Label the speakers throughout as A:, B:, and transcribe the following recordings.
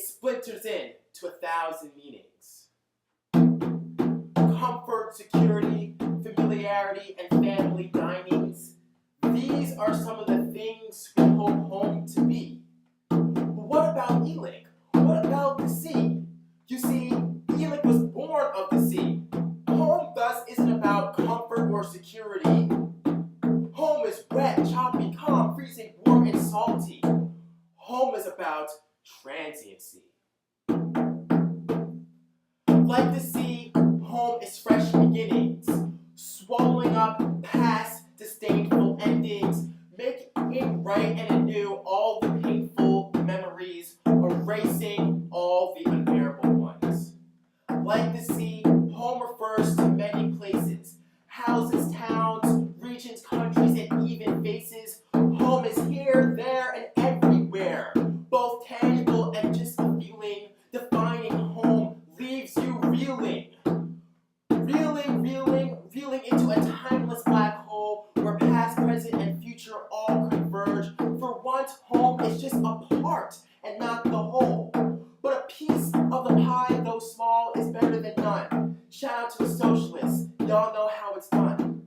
A: splinters in to 1,000 meanings. Comfort, security, familiarity, and family dinings. These are some of the things we hope home to be. But what about Elik? What about the sea? You see, Elik was born of the sea. Home thus isn't about comfort or security. Home is wet, choppy, calm, freezing, warm, and salty. Home is about transiency. Like the sea, home is fresh beginnings, swallowing up past disdainful endings, making it right and anew all the painful memories, erasing all the unbearable ones. Like the sea, home refers to many places, houses, towns, regions, countries, and even faces. Home is here, there, and everywhere, both tangible and just a feeling. Defining home leaves you reeling. Reeling into a timeless black hole where past, present, and future all converge. For once, home is just a part and not the whole. But a piece of the pie, though small, is better than none. Shout out to the socialists, y'all know how it's done.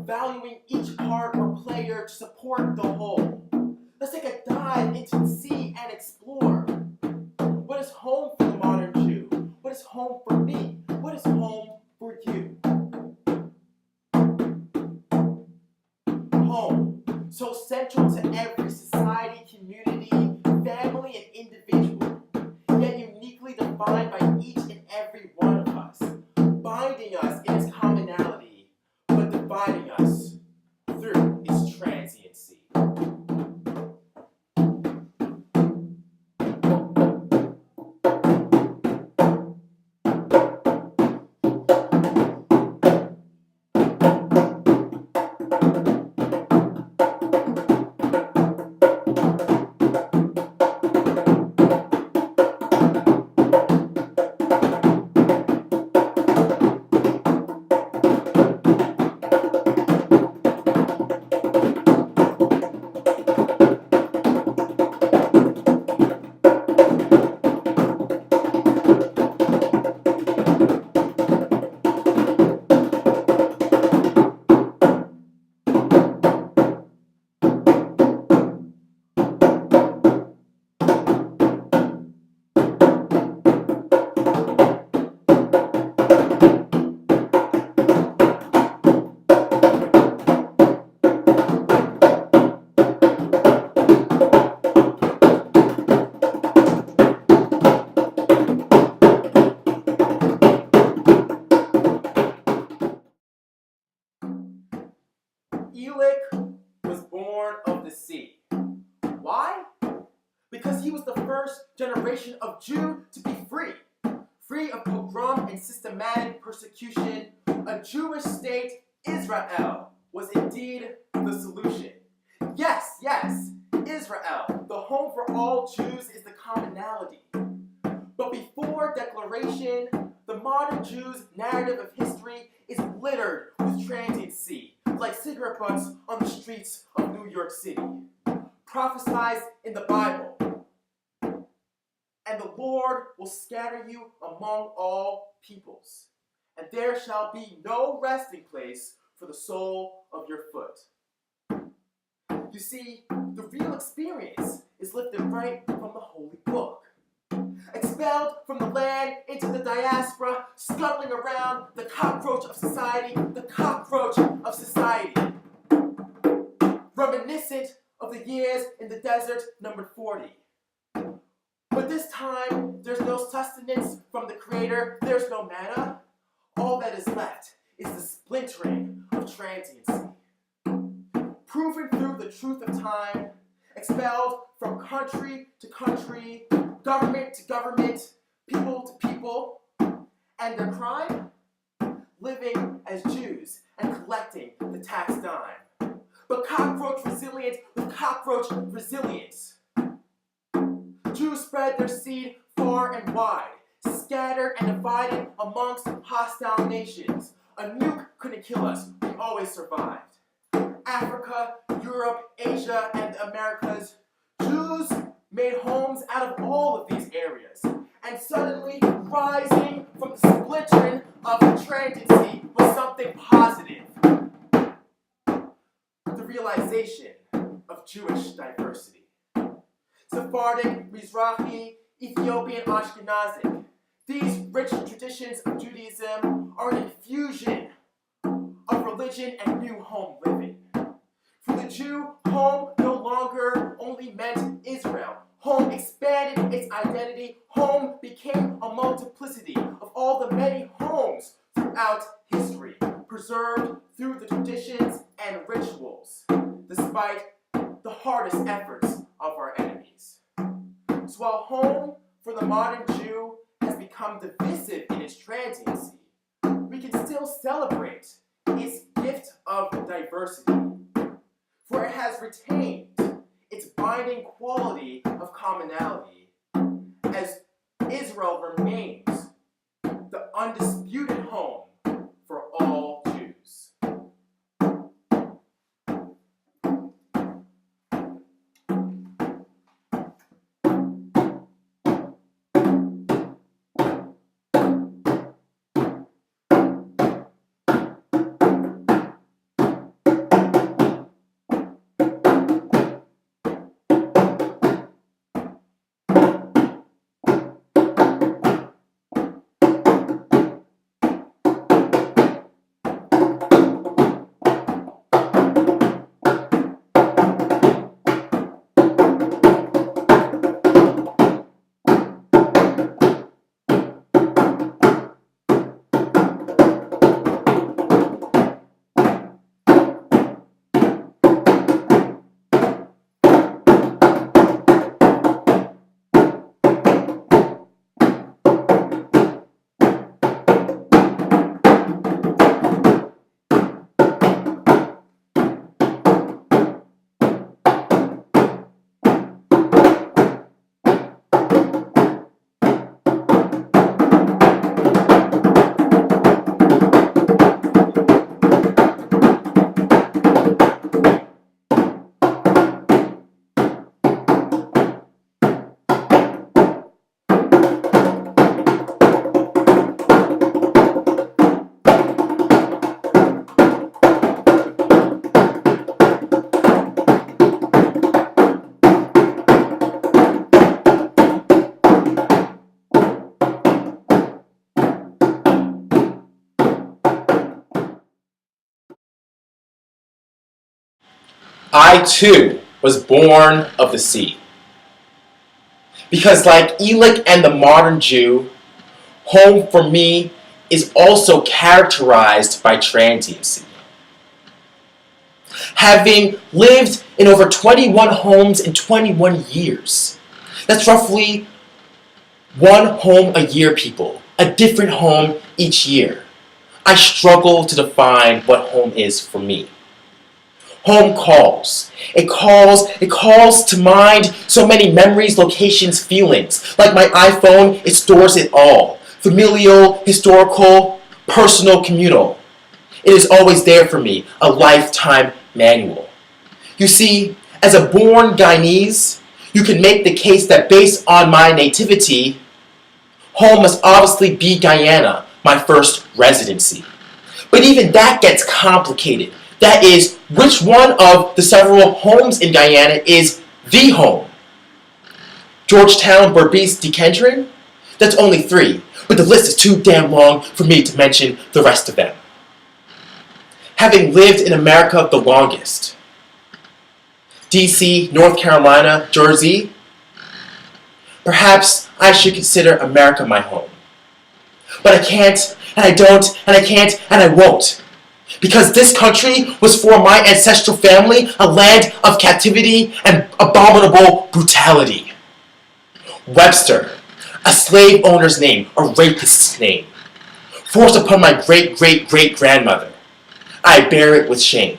A: Valuing each part or player to support the whole. Let's take a dive into the sea and explore. What is home for the modern Jew? What is home for me? What is home for you? Home, so central to every society, community, family, and individual, yet uniquely defined by each and every one of us, binding us in its commonality, but dividing us through its transiency. Elik was born of the sea. Why? Because he was the first generation of Jew to be free. Free of pogrom and systematic persecution, a Jewish state, Israel, was indeed the solution. Yes, Israel, the home for all Jews, is the commonality. But before declaration, the modern Jew's narrative of history is littered with transiency, like cigarette butts on the streets of New York City. Prophesied in the Bible. And the Lord will scatter you among all peoples, and there shall be no resting place for the sole of your foot. You see, the real experience is lifted right from the Holy Book. Expelled from the land into the diaspora, scuttling around the cockroach of society, reminiscent of the years in the desert numbered 40. But this time, there's no sustenance from the Creator, there's no manna. All that is left is the splintering of transiency. Proven through the truth of time, expelled from country to country, government to government, people to people, and their crime? Living as Jews and collecting the tax dime. But cockroach resilient with cockroach resilience. Jews spread their seed far and wide, scattered and divided amongst hostile nations. A nuke couldn't kill us, we always survived. Africa, Europe, Asia, and the Americas, Jews made homes out of all of these areas. And suddenly, rising from the splintering of the transiency was something positive. The realization of Jewish diversity. Sephardic, Mizrahi, Ethiopian, Ashkenazic. These rich traditions of Judaism are an infusion of religion and new home living. For the Jew, home no longer only meant Israel. Home expanded its identity. Home became a multiplicity of all the many homes throughout history, preserved through the traditions and rituals, despite the hardest efforts of our enemies. So while home for the modern Jew has become divisive in its transiency, we can still celebrate its gift of diversity, for it has retained its binding quality of commonality, as Israel remains the undisputed home for all Jews. I too was born of the sea. Because like Elik and the modern Jew, home for me is also characterized by transiency. Having lived in over 21 homes in 21 years, that's roughly one home a year, people, a different home each year. I struggle to define what home is for me. Home calls. It calls to mind so many memories, locations, feelings. Like my iPhone, it stores it all. Familial, historical, personal, communal. It is always there for me, a lifetime manual. You see, as a born Guyanese, you can make the case that based on my nativity, home must obviously be Guyana, my first residency. But even that gets complicated. That is, which one of the several homes in Guyana is the home? Georgetown, Berbice, Decentrain? That's only 3, but the list is too damn long for me to mention the rest of them. Having lived in America the longest, DC, North Carolina, Jersey, perhaps I should consider America my home. But I can't, and I don't, and I can't, and I won't. Because this country was for my ancestral family a land of captivity and abominable brutality. Webster, a slave owner's name, a rapist's name, forced upon my great-great-great-grandmother. I bear it with shame.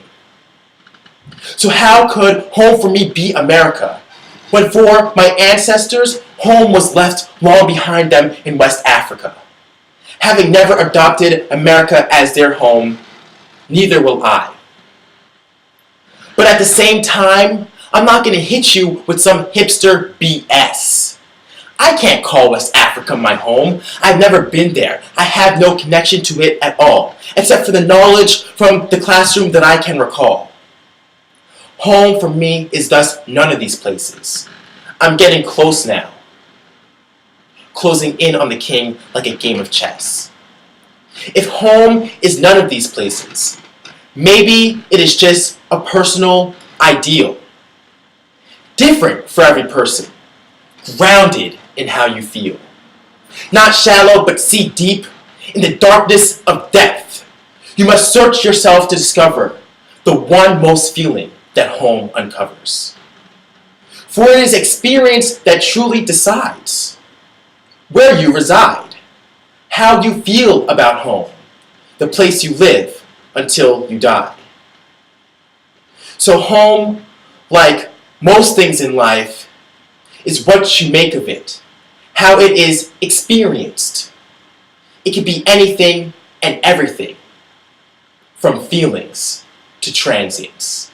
A: So how could home for me be America, when for my ancestors, home was left long behind them in West Africa? Having never adopted America as their home, neither will I. But at the same time, I'm not going to hit you with some hipster BS. I can't call West Africa my home. I've never been there. I have no connection to it at all, except for the knowledge from the classroom that I can recall. Home for me is thus none of these places. I'm getting close now, closing in on the king like a game of chess. If home is none of these places, maybe it is just a personal ideal, different for every person, grounded in how you feel. Not shallow, but see deep in the darkness of depth. You must search yourself to discover the one most feeling that home uncovers. For it is experience that truly decides where you reside, how you feel about home, the place you live until you die. So home, like most things in life, is what you make of it, how it is experienced. It can be anything and everything, from feelings to transience.